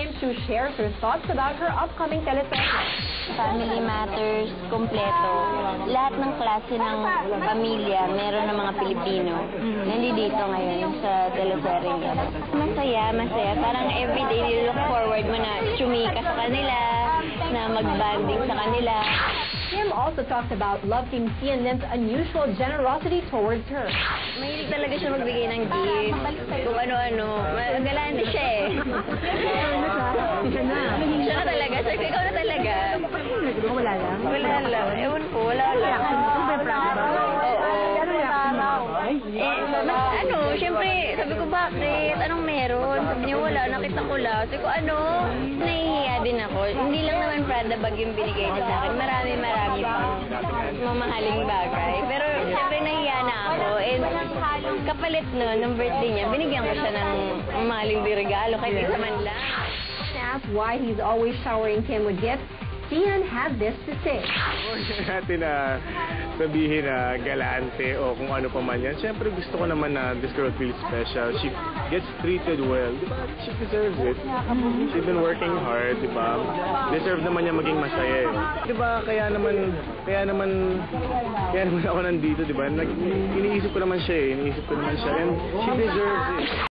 Kim Chiu shares her thoughts about her upcoming teleserye. Family Matters, kompleto. Lahat ng klase ng pamilya, meron ng mga Pilipino. Nandito ngayon sa teleserye niya. Masaya. Parang everyday you look forward mo na chumika sa kanila, na mag-banding sa kanila. Kim also talked about Love Team C and Lynn's unusual generosity towards her. Mahilig talaga siya magbigay ng gift. Kung ano-ano. Galante siya eh. Siya na talaga. Siya, ikaw na talaga. Wala lang? Wala lang. Ewan ko, wala lang. Siyempre, sabi ko, bakit? Anong meron? Sabi niya, wala, nakita ko lang. Sabi ko, nahihiya din ako. Hindi lang naman Prada bag yung binigay niya sa akin. Marami pang mamahaling bagay. Pero, siyempre, nahihiya na ako. And, kapalit nun, ng birthday niya, binigyan ko siya ng mamahaling regalo, kahit isa man lang. Asked why he's always showering Kim with gifts, Sian had this to say. Huwag natin na sabihin na galante o kung ano pa man yan. Siyempre gusto ko naman na this girl feels special. She gets treated well. Diba? She deserves it. She's been working hard, diba? Deserve naman niya maging masaya eh. Diba? Kaya naman ako nandito, diba? Iniisip ko naman siya eh. And she deserves it.